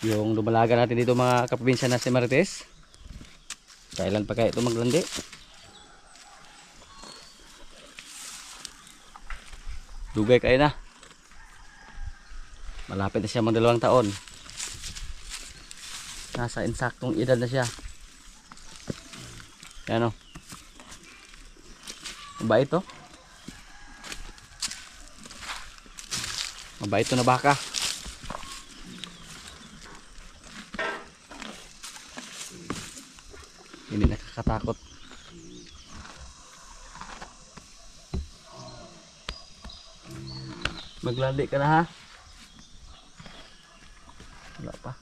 Yung lumalaga natin dito mga kaprobinsya na si Marites. Kailan pa kaya ito maglandi? Dugay kayo na. Malapit na siya mga 2 taon. Nasa insaktong edad na siya. Yan o. Mabait to. Mabait to na baka. Hindi nakakatakot. Maglandi ka na ha. Wala pa.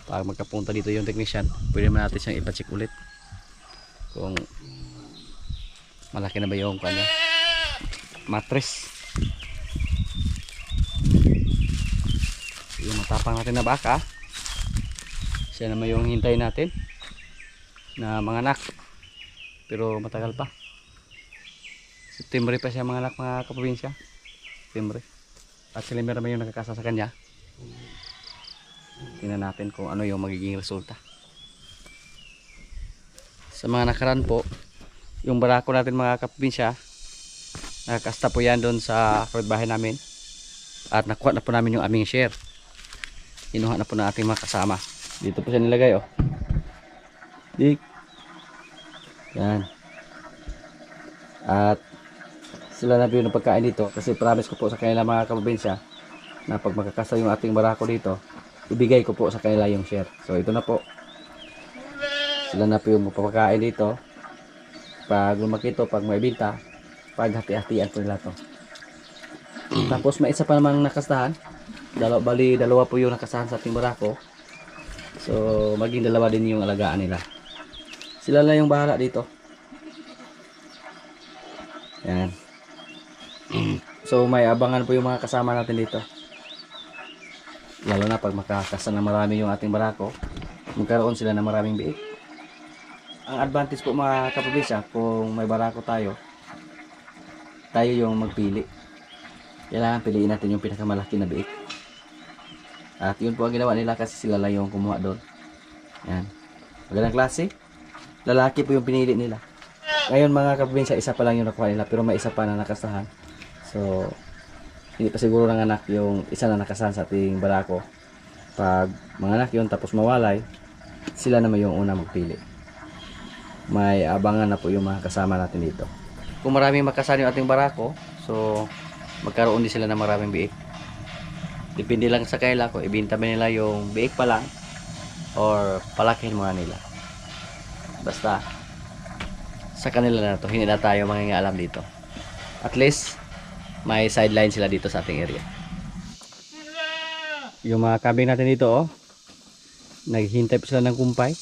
Pag magkapunta dito yung technician, pwede naman natin siyang ipacheck ulit kung malaki na ba yung kanya mattress. Yung matapang natin na baka, siya naman yung hintayin natin na manganak, pero matagal pa. September pa siya manganak mga kaprobinsya. September. At sila meron yung nakakasa sa kanya. Tingnan natin kung ano yung magiging resulta. Sa mga nakaraan po, yung barako natin mga kaprobinsya, nakakasta po yan doon sa kapitbahay namin. At nakuha na po namin yung aming share. Inuha na po na ating mga kasama. Dito po siya nilagay oh. Dik. Yan. At sila na po yung pagkain dito. Kasi promise ko po sa kanila mga kaprobinsya na pag makakasta yung ating barako dito, ibigay ko po sa kanila yung share. So ito na po. Sila na po yung mapapakain dito. Pag lumaki ito, pag maibinta, pag hati-hatian po nila to. Tapos may isa pa namang nakastahan. Bali dalawa po yung nakastahan sa ating barako. So maging dalawa din yung alagaan nila. Sila na yung bahala dito. Yan. So may abangan po yung mga kasama natin dito. Lalo na pag makakasta na marami yung ating barako, magkaroon sila ng maraming biik. Ang advantage po mga kaprobinsya, kung may barako tayo yung magpili. Kailangan piliin natin yung pinakamalaki na biik. At yun po ang ginawa nila kasi sila lang yung kumuha doon. Yan. Magandang klase. Lalaki po yung pinili nila. Ngayon mga kaprobinsya, isa pa lang yung nakuha nila, pero may isa pa na nakasahan. So hindi pa siguro nanganak yung isa na nakasahan sa ating barako. Pag manganak yun tapos mawalay, sila naman yung una magpili. May abangan na po yung mga kasama natin dito. Kung maraming makasahan yung ating barako, so magkaroon din sila ng maraming biik. Depende lang sa kanila kung ibinta ba nila yung biik pa lang or palakihin muna nila. Basta sa kanila na to, hindi na tayo mangingialam dito. At least may sideline sila dito sa ating area. Yung mga kambing natin dito oh, naghihintay pa sila ng kumpay.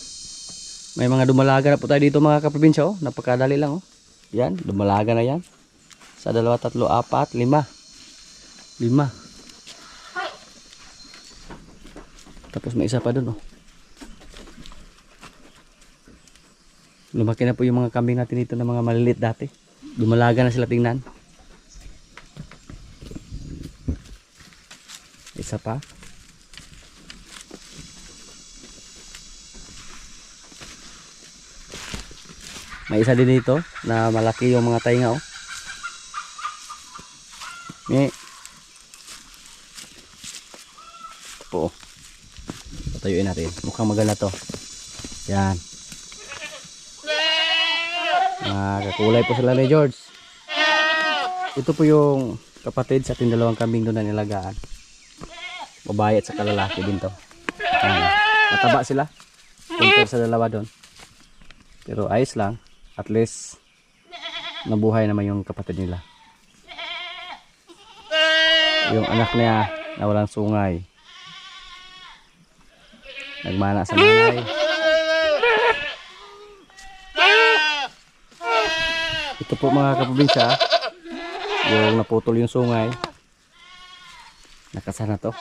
May mga dumalaga na po tayo dito mga kaprobinsya oh. Napakadali lang oh. Yan, dumalaga na yan. Sa 2, 3, 4, 5. 5. Tapos may isa pa dun oh. Lumaki na po yung mga kambing natin dito na mga maliliit dati. Dumalaga na sila, tingnan. Isa pa. May isa din dito na malaki yung mga tainga oh. Po. Patayuin natin. Mukhang maganda to. Yan. Kakulay po sila ni George. Ito po yung kapatid sa ating 2 kambing doon na nilagaan. Babae at saka lalaki din to. Mataba sila compare sa dalawa doon, pero ayos lang. At least nabuhay naman yung kapatid nila. Yung anak niya na walang sungay, nagmana sa nanay. Ito po mga kaprobinsya, yung naputol yung sungay, nakasana to.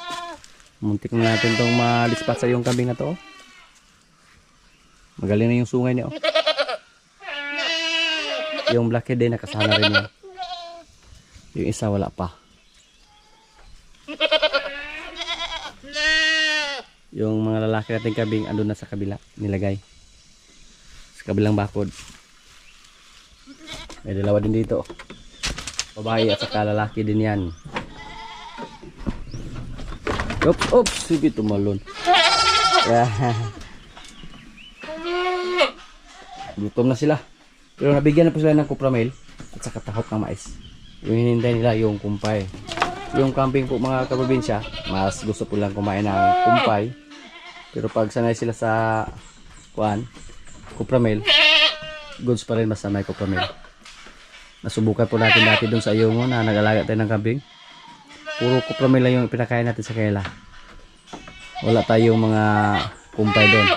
Muntik na natin itong malispat sa yung kambing na to. Magaling na yung sungay niya oh. Yung blackhead din nakasana rin yan. Yung isa wala pa. Yung mga lalaki nating kambing andun na sa kabila nilagay. Sa kabilang bakod. May dalawa din dito. Babae at saka lalaki din yan. Oops, sige tumalon. Yeah. Gutom na sila. Pero nabigyan na po sila ng kupramel at saka tahop ng mais. Yung hinintay nila yung kumpay. Yung kambing po mga kaprobinsya, mas gusto po lang kumain ng kumpay. Pero pag sanay sila sa kupramel, goods pa rin basta may kupramel. Nasubukan po natin dati doon sa Ayungon na nag-alaga tayo ng kambing. Puro kupramel lang yung pinakain natin sa kaila. Wala tayong mga kumpay doon.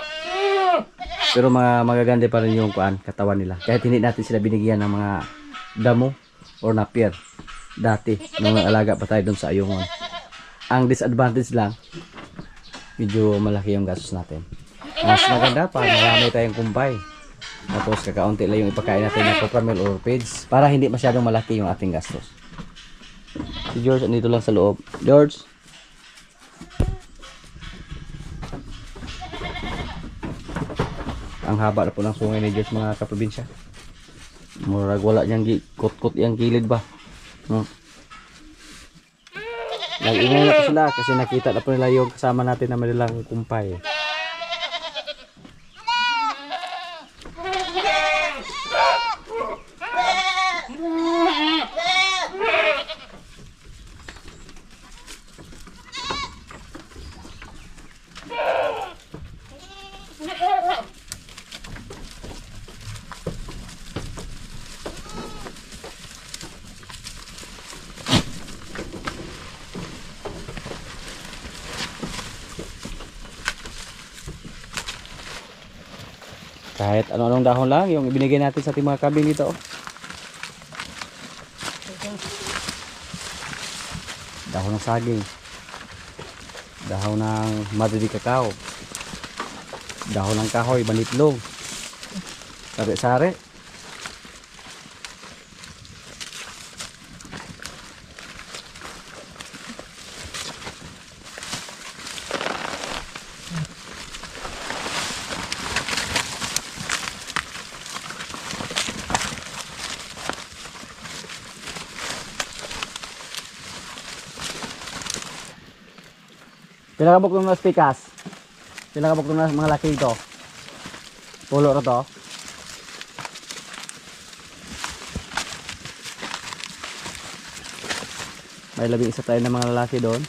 Pero magaganda pa rin yung katawan nila. Kahit hindi natin sila binigyan ng mga damo or napier. Dati, nung alaga pa tayo doon sa Ayungon. Ang disadvantage lang, medyo malaki yung gastos natin. Mas maganda pa, marami tayong kumpay. Tapos kakaunti lang yung ipakain natin ng kupramel or feeds para hindi masyadong malaki yung ating gastos. Si George, andito lang sa loob. George! Ang haba na po ng sungay ni George mga kaprobinsya. Murag wala niyang kot-kot yung kilid ba? Nag-ingay na po sila kasi nakita na po nila yung kasama natin na malilang kumpay. Kahit ano-anong dahon lang yung ibinigay natin sa ating mga kambing dito. Dahon ng saging. Dahon ng madri cacao. Dahon ng kahoy, banitlog. Sari-sari. Pinakabok ng mga spikas. Pinakabok ng mga laki ito. Pulo na to. May labing isa tayo ng mga lalaki doon.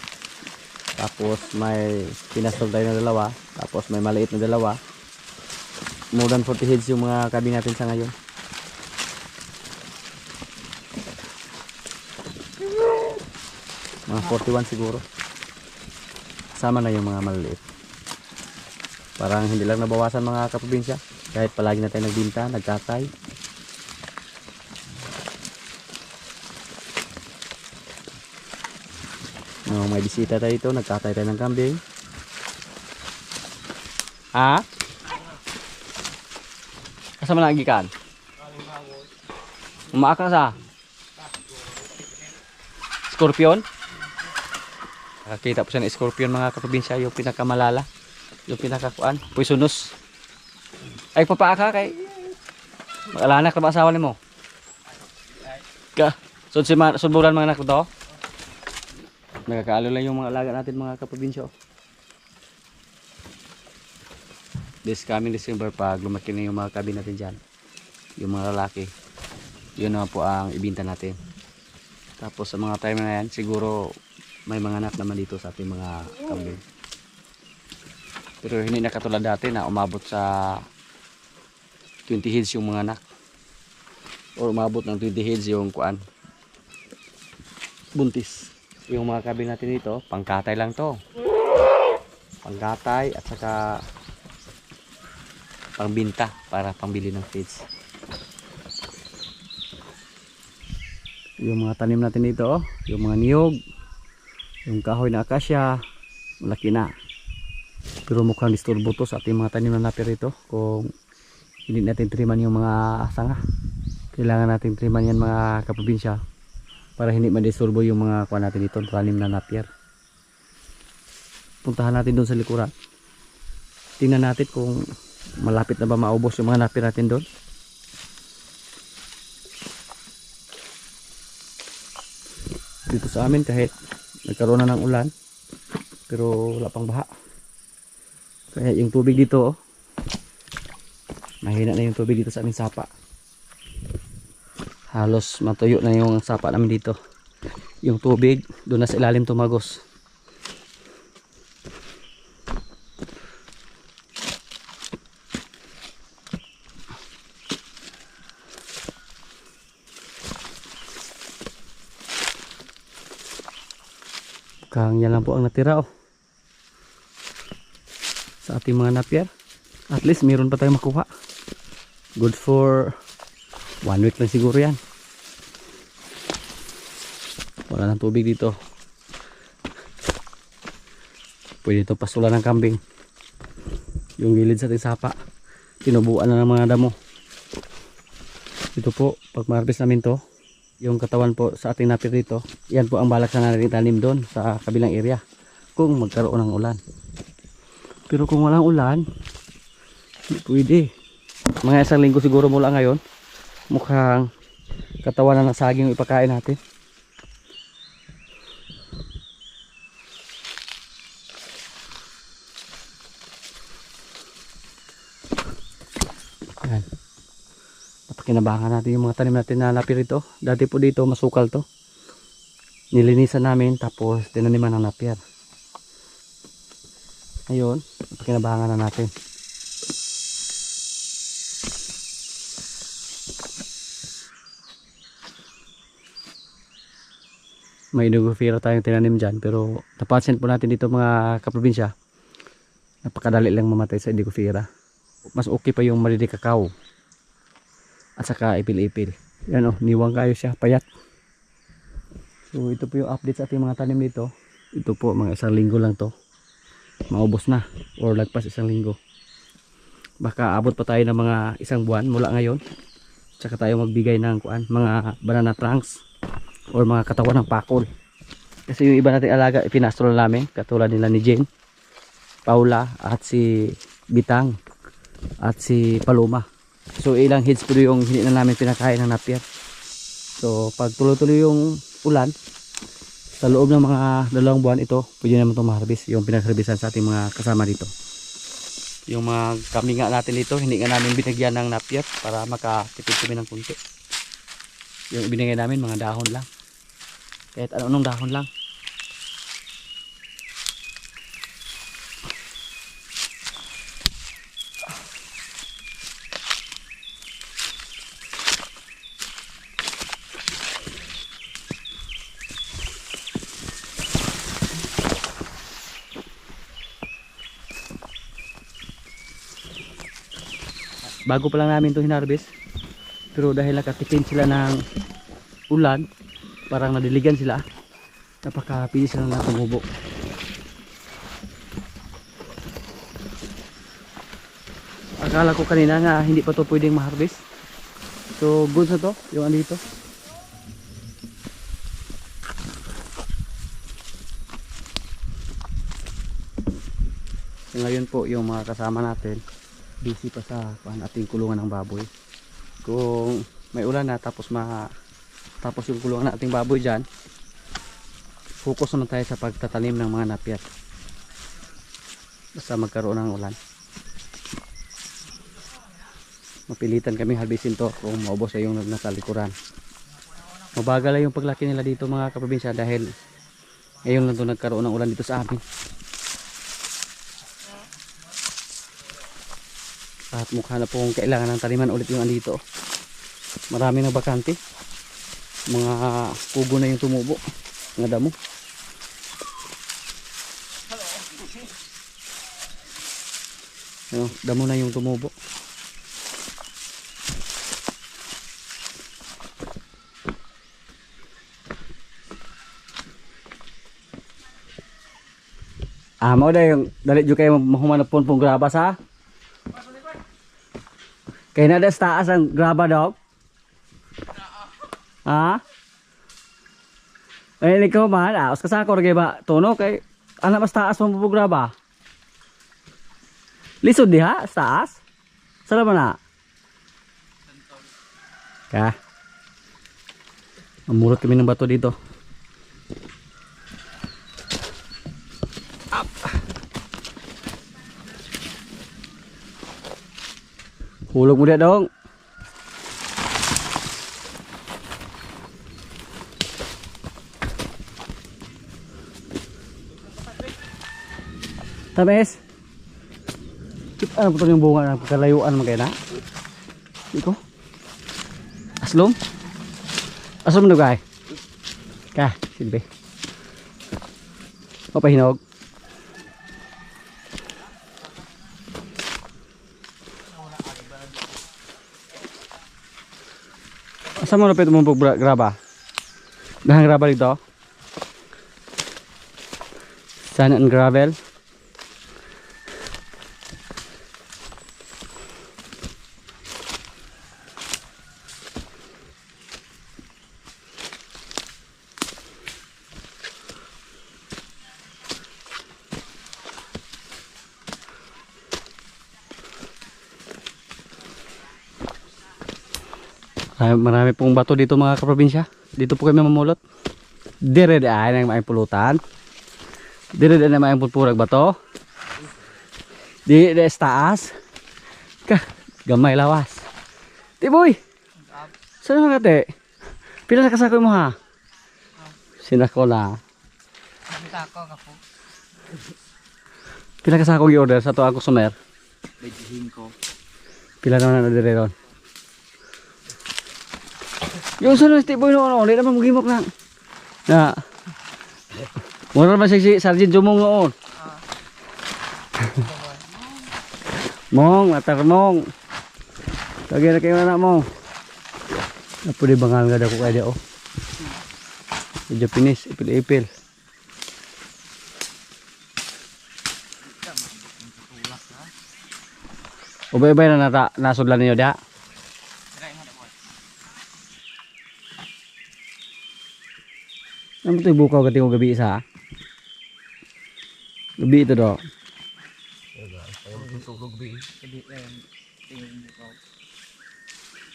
Tapos may pinastol tayo na dalawa. Tapos may maliit na dalawa. More than 40 heads yung mga kambing natin sa ngayon. Mga 41 siguro. Sama na yung mga maliliit. Parang hindi lang nabawasan mga kaprobinsya. Kahit palagi na tayo nagbinta, nagkatay. No, may bisita tayo dito, nagkatay tayo ng kambing. Ha? Kasama na ang gikan? Umaak na sa? Scorpion? Nakakita po siya ng scorpion mga kaprobinsya, yung pinakamalala, yung pinakakuan, poisonous. Ay papaaka kay mag-alanak na ba asawa nimo? Sunburan mga anak ko to. Nagkakaalo lang yung mga alaga natin mga kaprobinsya. This coming December pag lumaki na yung mga kabin natin dyan, yung mga lalaki, yun naman po ang ibinta natin. Tapos sa mga time na yan siguro may mga anak naman dito sa ating mga kambing. Pero hindi na katulad dati na umabot sa 20 heads yung mga anak. O umabot ng 20 heads yung buntis. Yung mga kambing natin dito, pangkatay lang to. Pangkatay at saka pangbinta para pambili ng feeds. Yung mga tanim natin dito, yung mga niyog, yung kahoy na akasya, malaki na. Pero mukhang disturbo to sa ating mga tanim na napir ito. Kung hindi natin triman yung mga sanga, kailangan natin triman yan mga kaprobinsya para hindi madisturbo yung mga kuha natin dito, tanim na napier. Puntahan natin doon sa likuran. tingnan natin kung malapit na ba maubos yung mga napir natin doon. Dito sa amin kahit nagkaroon na ng ulan pero wala pang baha. Kaya yung tubig dito, mahina na yung tubig dito sa aming sapa. Halos matuyo na yung sapa namin dito. Yung tubig doon na sa ilalim tumagos. Mukhang yan lang po ang natira sa ating mga napier. At least meron pa tayong makuha. Good for 1 week lang siguro yan. Wala nang tubig dito. Pwede ito pasulan ng kambing. Yung gilid sa ating sapa tinubuan na ng mga damo. Ito po, pag ma-harvest namin to, yung katawan po sa ating napir dito, yan po ang balak na natin itanim doon sa kabilang area kung magkaroon ng ulan. Pero kung walang ulan, hindi pwede. Mga isang linggo siguro mula ngayon, mukhang katawan na ng saging yung ipakain natin. Yan. Napakinabangan natin yung mga tanim natin na napir ito. Dati po dito masukal to. Nilinisan namin tapos tinaniman ng napir. Ayun, napakinabangan na natin. May inugufira tayong tinanim dyan, pero napansin po natin dito mga kaprobinsya, napakadali lang mamatay sa inugufira. Mas okay pa yung malidi kakao at saka ipil-ipil. Yan niwang kayo siya, payat. So ito po yung update sa ating mga tanim dito. Ito po mga 1 linggo lang to, maubos na or lagpas 1 linggo. Baka abot pa tayo ng mga 1 buwan mula ngayon, tsaka tayo magbigay ng mga banana trunks or mga katawan ng pakol. Kasi yung iba nating alaga ipinastro namin, katulad nila ni Jane, Paula at si Bitang at si Paloma. So ilang heads po yung hindi na namin pinakain ng napier. So pag tuloy-tuloy yung ulan, sa loob ng mga 2 buwan ito, pwede naman itong ma-harvest yung pinag-harvestan sa ating mga kasama dito. Yung mga kami nga natin dito, hindi nga namin binigyan ng napier para makatipid kami ng kunti. Yung ibinigay namin mga dahon lang, kahit anong dahon lang. Bago pa lang namin ito hinarvest, pero dahil nakatipid sila ng ulan, parang nadiligan sila, napakapilis sila na tumubo. Akala ko kanina na hindi pa to pwedeng ma-harvest. So good na to, yung andito. So, ngayon po yung mga kasama natin busy pa sa ating kulungan ng baboy. Kung may ulan na tapos yung kulungan ng ating baboy dyan, focus naman tayo sa pagtatanim ng mga napier basta magkaroon ng ulan. Mapilitan kami harvestin to kung maubos ay yung nasa likuran. Mabagal yung paglaki nila dito mga kaprobinsya dahil ngayon lang to nagkaroon ng ulan dito sa amin. At mukha na pong kailangan ng taniman ulit yung andito. Marami na bakante. Mga kugo na yung tumubo. Mga damo. Damo na yung tumubo. Mau dah yung dalit juga kayo mahumanap pong grabas ha. Kaya na des taas ang graba daw. Ha? Ay ikaw man, os kasako ra ba tono kay ana mas taas mo graba. Lisod diha sa taas. Sala man na? Ka. Mamulot kami ng bato dito. Up. Hulog mo dia dong. Tamis. Ano po yung bunga ng kalayuan mo kayo na? Iko? Aslom? Aslom na gay? Ka, silbi. Mapahinog. Asa mo napit mo graba? Dahang graba dito? Sand and gravel. Marami pong bato dito mga kaprobinsya. Dito po kami mamulot. Dire ay nang may pulutan. Dire na may pulpurag bato. Di taas. Ka gamay lawas. Ti boy. Saan mga te? Pila na kasako mo ha? Sinako na. Sinako ka po. Pila kasako i-order sa to ako sumer. 25. Pila naman na dire ron. Yung sunod si Boy noon, hindi naman magimok na. Na. Mura naman si Sergeant Jumong noon. Mong, atar mong. Lagi na kayo na mong. Apo di bangal nga dako kaya oh. Medyo pinis, ipil-ipil. Ubay-ubay na nasudlan ninyo da. Ano ito yung bukaw kati ko gabi isa? Gabi ito do.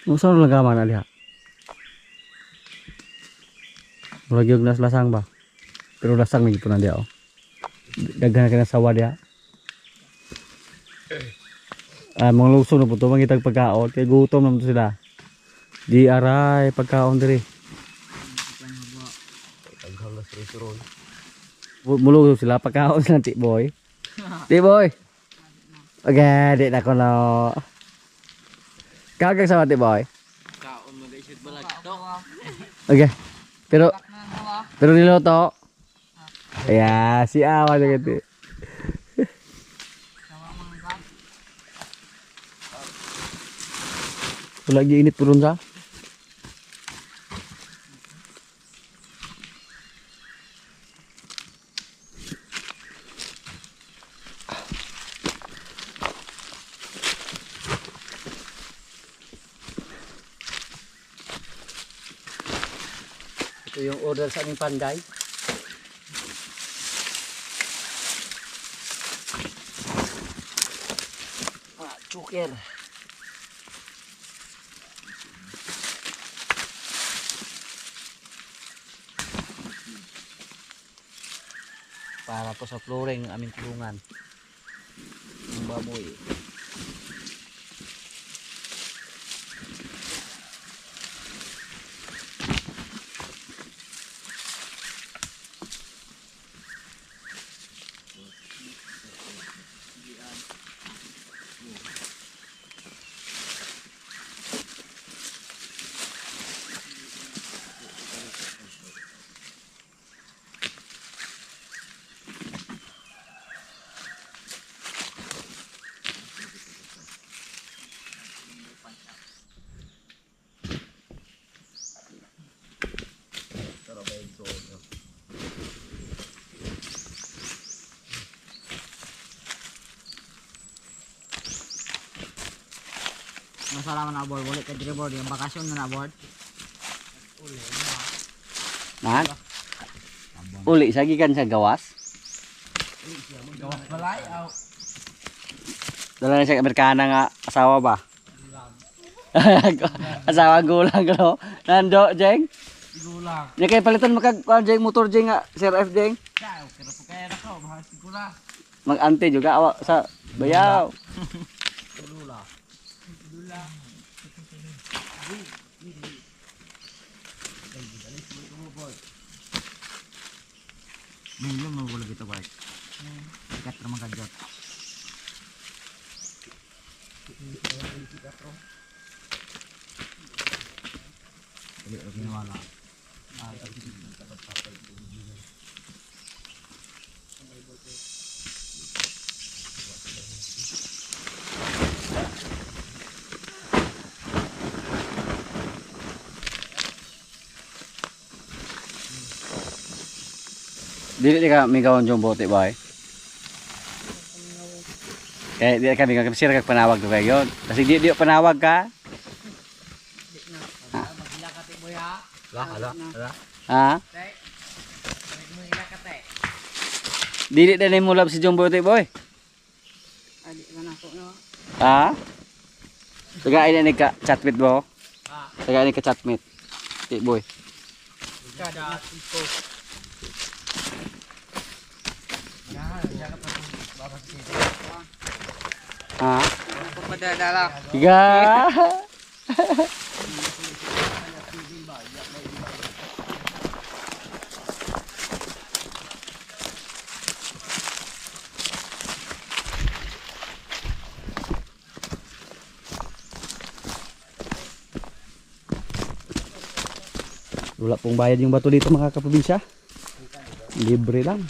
Ano saan lang gaman aliha? Mulagi yung lasang ba? Pero lasang lagi po na dia oh. Daghan ka na sawa dia. Mga lusong na po ito, mangitag pagkaon. Kaya gutom naman sila. Di aray, pagkaon diri. Mulog sila pagkaon sila Tiboy. Tiboy. Okay, di na ko na. Kagag sama Tiboy. Kaon mo guys, shoot balag to. Okay. Pero niloto. Ayan, si Awa na ganti. Lagi init turun sa. Ito yung order sa aming panday. Chuker. Para po sa flooring ng aming kulungan. Ng baboy. Masalaman na board, ulit ka dire board, yung bakasyon na board. Nag? Uli, sagikan sa gawas. Gawas balay, aw. Dala na siya Amerikana nga asawa ba? Asawa gulang ko. Nando, Jeng? Gulang. Nya kay palitan makag Jeng motor Jeng nga Sir F Jeng. Kaya, pero po kaya na ko, bahas sigura. Mag-ante juga awa sa bayaw. Dula. Minimum mo gulo gitu guys. Ikat naman kadyot. Dili lagi nawala. Dili di ka migawon jong bote ba eh. Kaya di kami kag sir kag panawag to kayo. Kasi di panawag ka. Magila ka te boy ha. Ala. Ha? Tay. Mo ila ka te. Dili na ni mulab si jong bote boy. Adi man ako no. Ha? Tagay na ni ka chatmate bo. Ha. Tagay ni ka chatmate. Di boy. Kada iko. Ya, ya ka pa babas dito. Ha? Papadala. Tiga. Wala pong bayad yung bato dito mga kaprobinsya. Libre lang.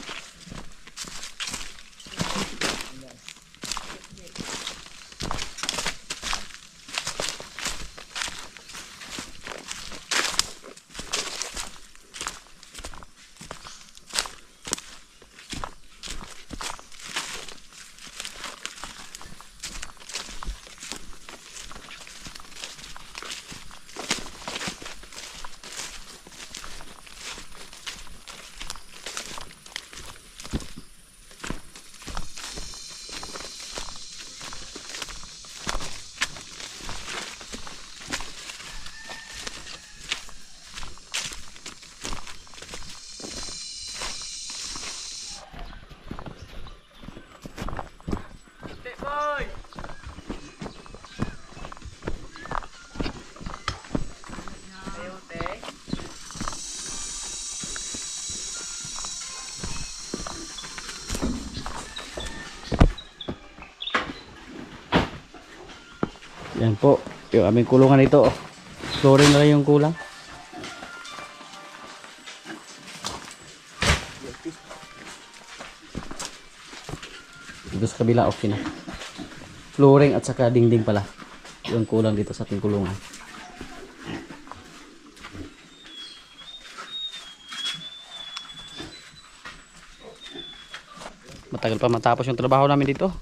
Yan po, yung aming kulungan ito. Flooring na lang yung kulang. Dito sa kabila okay na. Flooring at saka dingding pala. Yung kulang dito sa ating kulungan. Matagal pa matapos yung trabaho namin dito.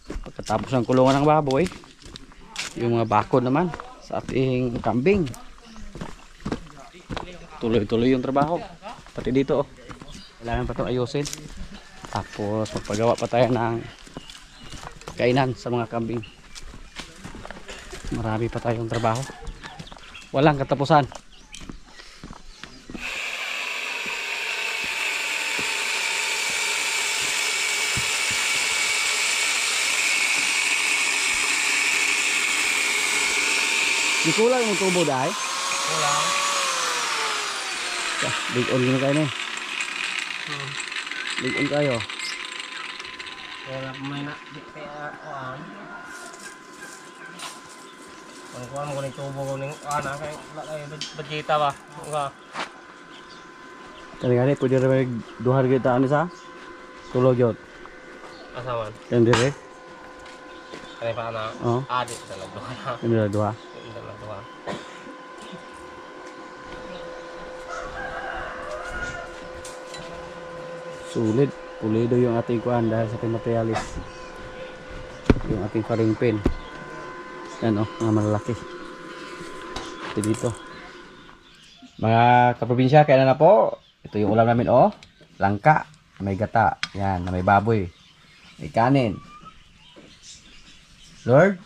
Pagkatapos ng kulungan ng baboy, yung mga bakod naman sa ating kambing. Tuloy-tuloy yung trabaho. Pati dito oh. Kailangan pa itong ayusin. Tapos magpagawa pa tayo ng kainan sa mga kambing. Marami pa tayong trabaho. Walang katapusan. Di kulang yung tubo dahil. Kulang. Big on gini kayo na eh. Big on kayo. Kaya may na dikte kuan. Ang kuan mo ni tubo ko ning ana kay budgeta ba. Nga. Kali-kali pwede rin duhar kita ano sa tulog yun. Asaman. Yan dire. Kaya pa ana. Oo. Adi sa lado ka na. Yan dire duha. Sa lado ka. Sulit. Pulido yung ating kuhan dahil sa ating materialis. Yung ating faring pin. Yan o, mga malalaki. Ito dito. Mga kaprobinsya, kailan na po? Ito yung ulam namin o. Langka. May gata. Yan, na may baboy. May kanin. Lord,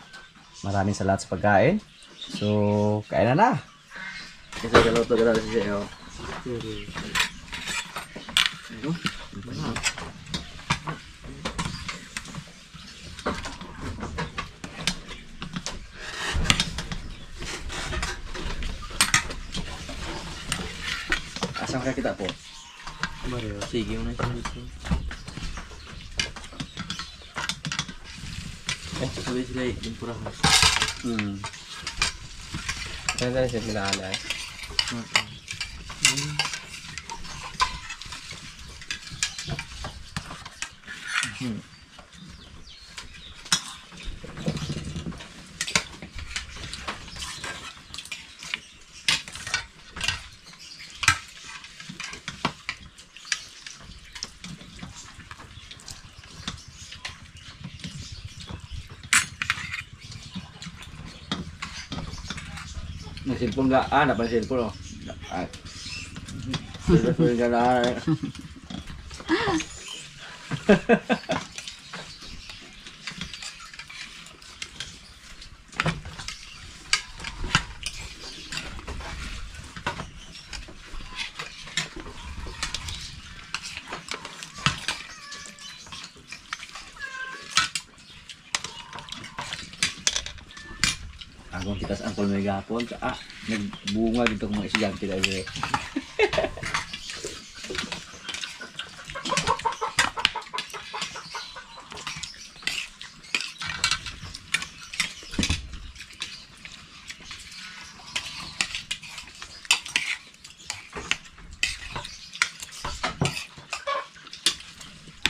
maraming salamat sa pagkain. So, kain na. Kasi kaluto ka na siya. Asan ka kita po? Sige mo na siya dito. Sabi sila yung purahan. Kaya na siya pinaalay. Nagsilpon ka, napansilpon oh. Silpon ka na. Akong kita sa angkol may gapon. Nagbunga dito kung mga estudyante na ito.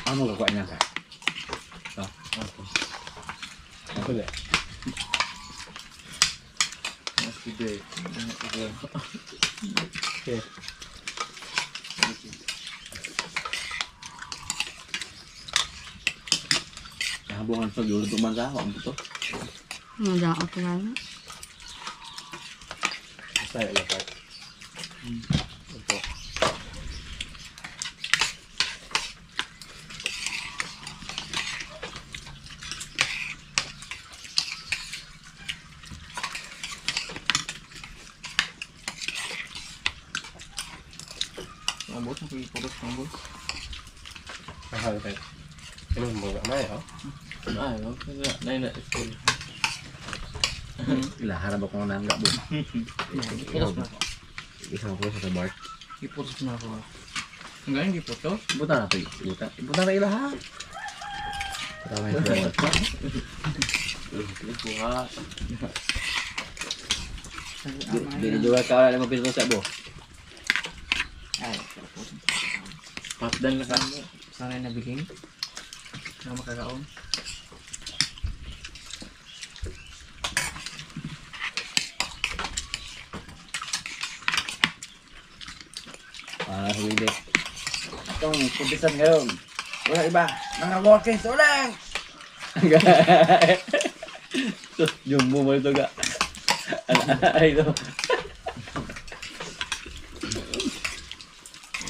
Ano gawa niya ka? Ako na. Sige. Okay. Habungan sa dulo itong bansa, huwag mo ito. Nada ako lang. Basta yung lapat. Ito. Ang boss, nakikipulos ng boss. Mahal tayo. Ano mo gamay, oh? Ay, huwag ka na. Nay na, school. Ilaharap ako ng nangga, boss. Iputos na ako. Isang ko sa bar. Iputos na ako. Hanggang iputos? Ibutan na ito. Ibutan na ilaha. Tama yung bar. Ibuha. Dili juga ka wala mo pinto sa bo. Ay, Patdan na ka. sanay na biging. Na makakaon. Hindi. Itong kumpisan ngayon. Wala iba. Mga workers ulang! Jumbo mo ito ga. Ay ito.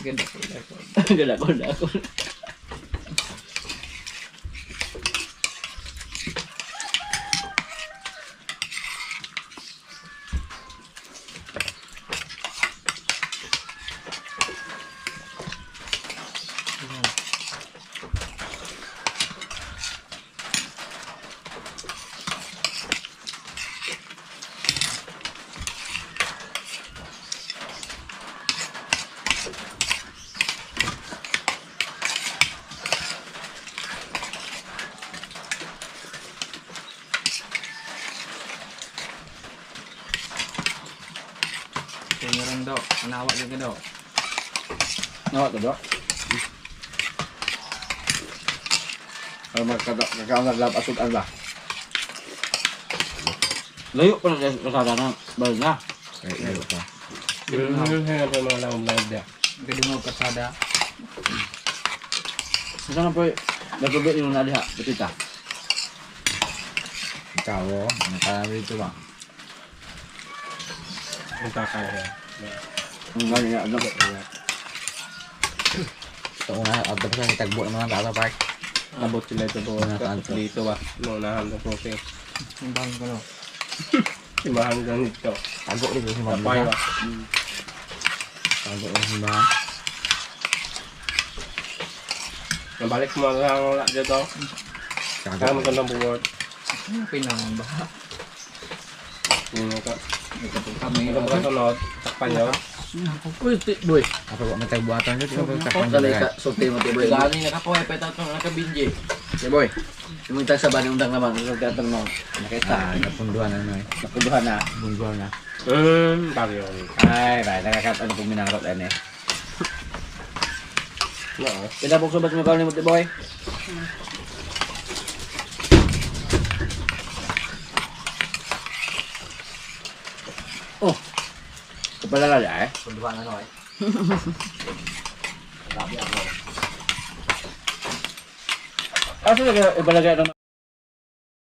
Ganda ko ako. Ganda ko. Tingnan daw. Anawa juga daw. Nawat to bro. Kalau magkakaon asutan ba? Layo pa na kasada na balik na. Layo pa. Ganun nga ito mga lang blind dia. Gadi mo kasada. Saan na po? Nagubit yung naliha. Betita. Ikaw o. Nakalami dito ba? Ang kakaya. Ang gano'n nga. Ano? Ito una. At dapat na itagbo ng mga tata park. Abot sila ito po. Nakaanto. Dito ba? Naunahan ng prote. Simbahan ko no. Simbahan lang dito. Tago rin yung Tapay ba? Tago rin yung mga. Nabalik mo ang wala dito. Kaya magandang buwad. Pinangan ba? Yun ka. Kami. Ito ba sunod? Takpan nyo. Uy, boy. Ako may tagbuatan dito. Dali ka, sulti mo tiboy. Galing nakapoy pa ito nakabinji. Tiboy. Yung sa bani undang naman, nagkatang mo. Nakita, napunduhan na ano eh. Napunduhan na. Napunduhan na. Bagyo. Ay, ba, nakakatan kong minarot ano eh. Oo. Pinabok sobat mo ni Muti Boy. Oh. Kapala ka eh. Punduan ano eh. Asa na ibalagay ng